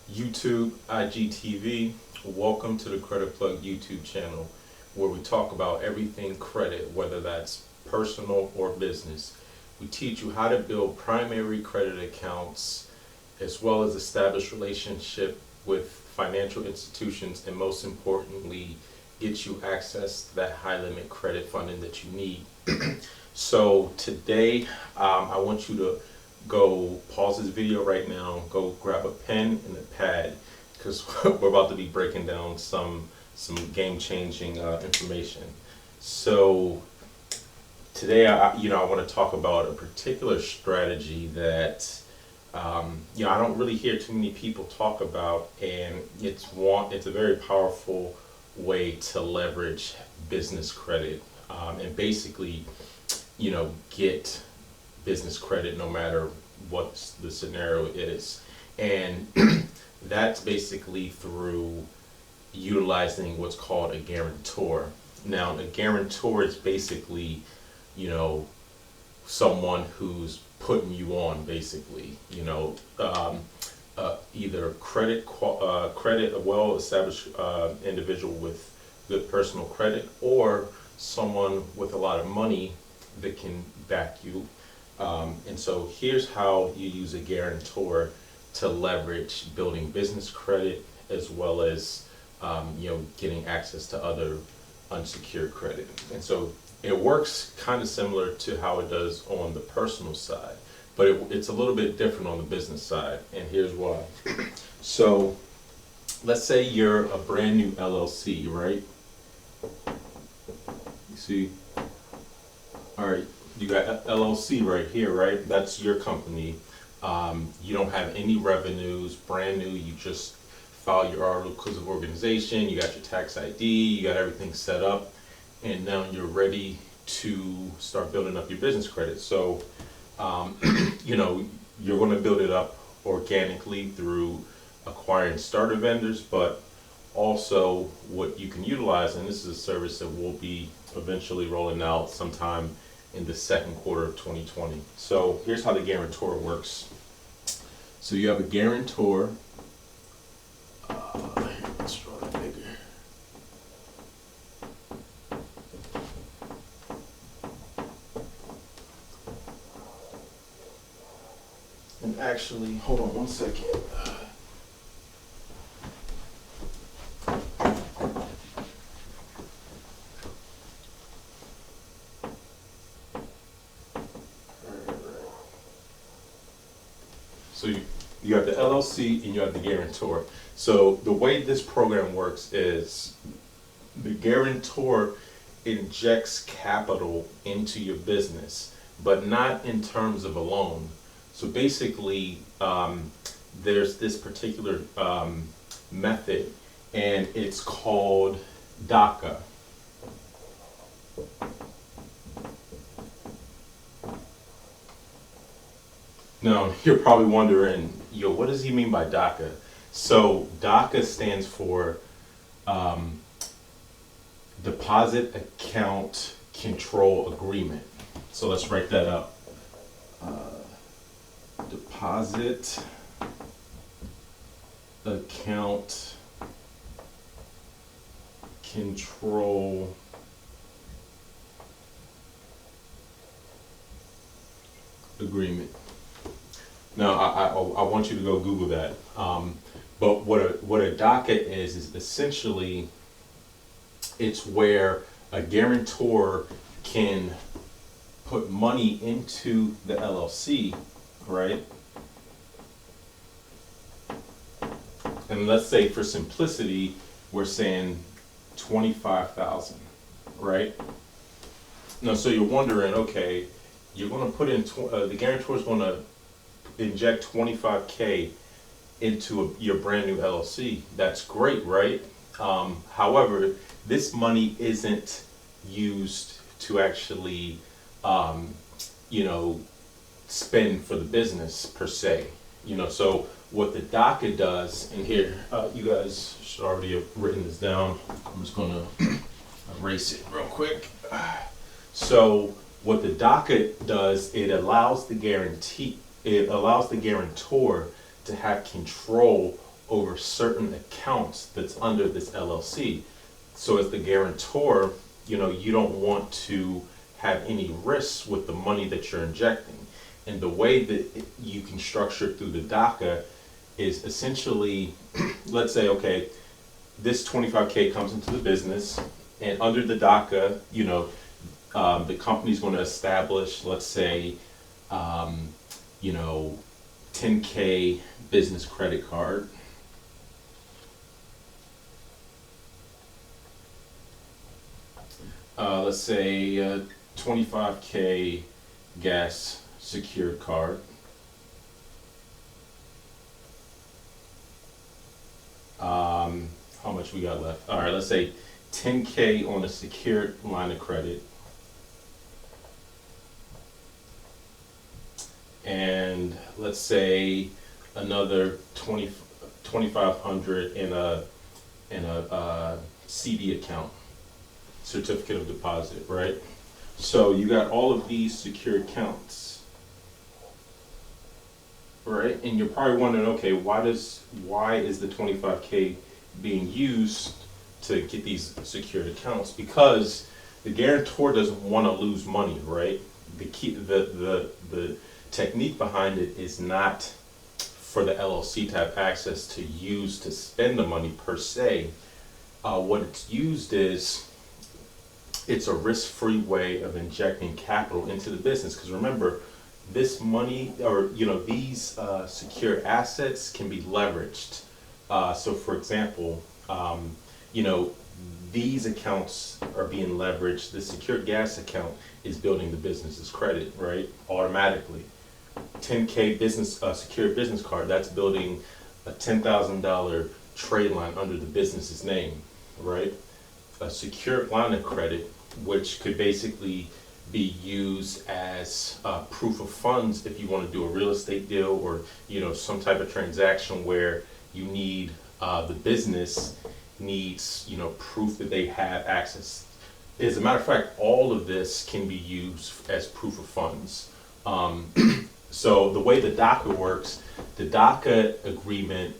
YouTube, IGTV, welcome to the Credit Plug YouTube channel where we talk about everything credit, whether that's personal or business. We teach you how to build primary credit accounts as well as establish relationship with financial institutions, and most importantly, get you access to that high limit credit funding that you need. So today, I want you to go pause this video right now, go grab a pen and a pad, because we're about to be breaking down some game-changing information. So today, I want to talk about a particular strategy that I don't really hear too many people talk about, and it's a very powerful way to leverage business credit, and basically, get business credit no matter what the scenario is. And that's basically through utilizing what's called a guarantor. Now, a guarantor is basically, someone who's putting you on, basically, either a well-established individual with good personal credit, or someone with a lot of money that can back you. And so here's how you use a guarantor to leverage building business credit as well as getting access to other unsecured credit. And so it works kind of similar to how it does on the personal side, but it's a little bit different on the business side, and here's why. So let's say you're a brand new LLC, right? You see? All right, you got LLC right here, right? That's your company. You don't have any revenues, brand new. You just file your articles of organization. You got your tax ID. You got everything set up, and now you're ready to start building up your business credit. So, you're going to build it up organically through acquiring starter vendors, but also what you can utilize, and this is a service that will be eventually rolling out sometime in the second quarter of 2020. So here's how the guarantor works. So you have a guarantor. Let's draw it bigger. And actually, hold on one second. So you have the LLC and you have the guarantor. So the way this program works is the guarantor injects capital into your business, but not in terms of a loan. So basically, there's this particular method, and it's called DACA. Now, you're probably wondering, what does he mean by DACA? So DACA stands for Deposit Account Control Agreement. So let's write that up. Deposit Account Control Agreement. Now, I want you to go Google that. But what a DACA is essentially, it's where a guarantor can put money into the LLC, right? And let's say for simplicity, we're saying 25,000, right? Now, so you're wondering, okay, you're going to put in, the guarantor is going to inject 25K into your brand new LLC. That's great, right? However, this money isn't used to actually, spend for the business per se. So what the DACA does, and here, you guys should already have written this down. I'm just going to erase it real quick. So what the DACA does, it allows the it allows the guarantor to have control over certain accounts that's under this LLC. So as the guarantor, you don't want to have any risks with the money that you're injecting. And the way that you can structure it through the DACA is essentially, let's say, okay, this 25K comes into the business, and under the DACA, the company's going to establish, let's say, 10K business credit card. Let's say 25K gas secured card. How much we got left? All right, let's say 10K on a secured line of credit. And let's say another 2,500 in a CD account, certificate of deposit, right? So you got all of these secured accounts, right? And you're probably wondering, okay, why is the 25K being used to get these secured accounts? Because the guarantor doesn't want to lose money, right? The technique behind it is not for the LLC to have access to use to spend the money per se. What it's used is, it's a risk-free way of injecting capital into the business. Because remember, this money, or these secure assets can be leveraged. So for example, these accounts are being leveraged. The secured gas account is building the business's credit, right? Automatically. 10K business secured business card, that's building a $10,000 trade line under the business's name, right? A secured line of credit, which could basically be used as proof of funds if you want to do a real estate deal, or some type of transaction where you need the business needs proof that they have access. As a matter of fact, all of this can be used as proof of funds. So the way the DACA works, the DACA agreement,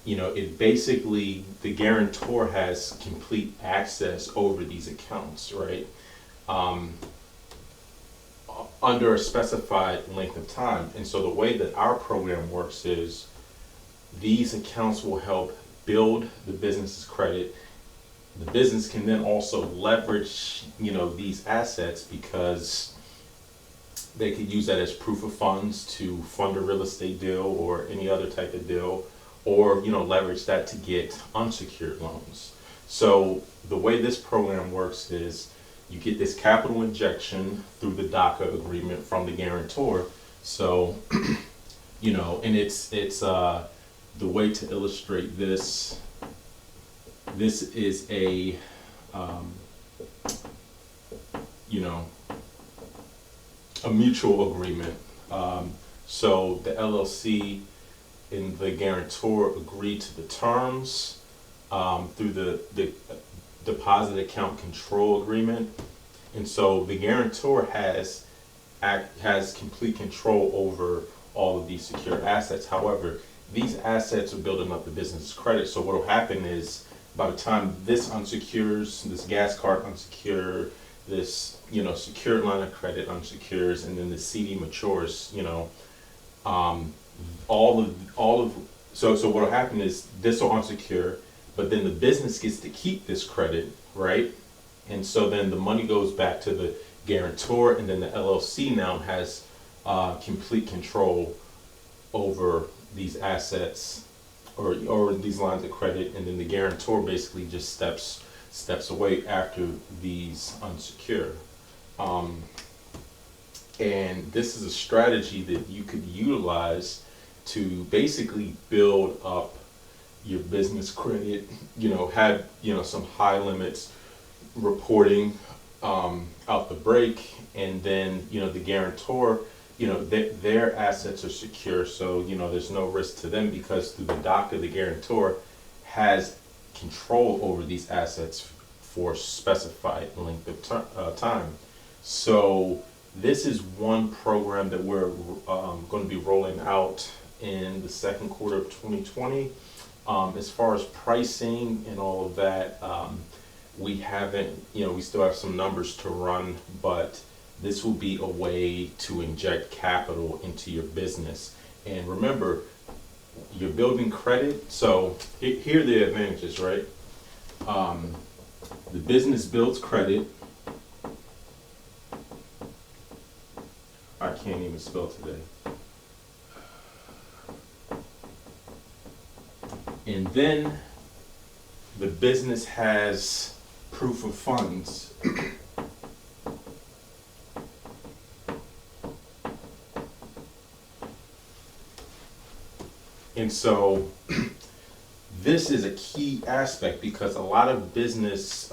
it basically, the guarantor has complete access over these accounts, right? Under a specified length of time. And so the way that our program works is, these accounts will help build the business's credit. The business can then also leverage, these assets, because they could use that as proof of funds to fund a real estate deal or any other type of deal, or leverage that to get unsecured loans. So the way this program works is, you get this capital injection through the DACA agreement from the guarantor. So and it's the way to illustrate this. This is a a mutual agreement. So the LLC and the guarantor agree to the terms through the deposit account control agreement. And so the guarantor has complete control over all of these secure assets. However, these assets are building up the business's credit. So what will happen is, by the time this unsecures, this gas card unsecure, this secured line of credit unsecures, and then the CD matures, so what will happen is, this will unsecure, but then the business gets to keep this credit, right? And so then the money goes back to the guarantor, and then the LLC now has complete control over these assets, or these lines of credit, and then the guarantor basically just steps away after these unsecure. And this is a strategy that you could utilize to basically build up your business credit, have some high limits reporting out the break, and then the guarantor, their assets are secure, so there's no risk to them, because through the DACA, the guarantor has control over these assets for a specified length of time. So This is one program that we're going to be rolling out in the second quarter of 2020. As far as pricing and all of that, we haven't, we still have some numbers to run, but this will be a way to inject capital into your business. And remember, you're building credit, so here are the advantages, right? The business builds credit. I can't even spell today. And then the business has proof of funds. And so this is a key aspect because a lot of business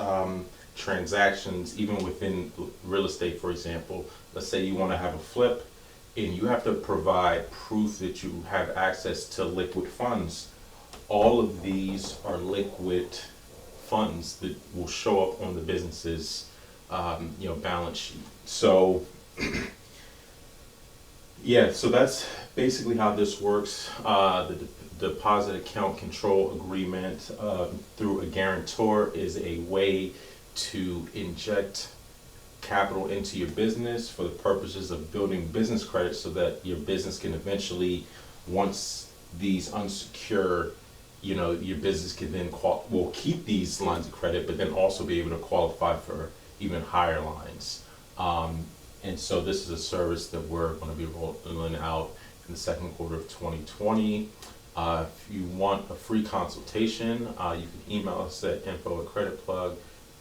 transactions, even within real estate, for example, let's say you want to have a flip and you have to provide proof that you have access to liquid funds. All of these are liquid funds that will show up on the business's balance sheet. So yeah, so that's basically how this works. The deposit account control agreement through a guarantor is a way to inject capital into your business for the purposes of building business credit so that your business can eventually, once these unsecured, your business can then will keep these lines of credit, but then also be able to qualify for even higher lines. And so this is a service that we're going to be rolling out in the second quarter of 2020. If you want a free consultation, you can email us at info@creditplug.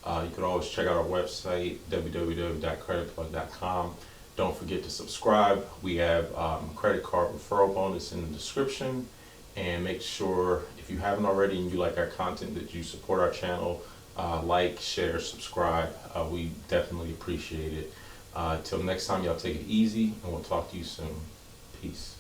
You can always check out our website, www.creditplug.com. Don't forget to subscribe. We have credit card referral bonus in the description. And make sure, if you haven't already and you like our content, that you support our channel. Like, share, subscribe. We definitely appreciate it. Till next time, y'all take it easy, and we'll talk to you soon. Peace.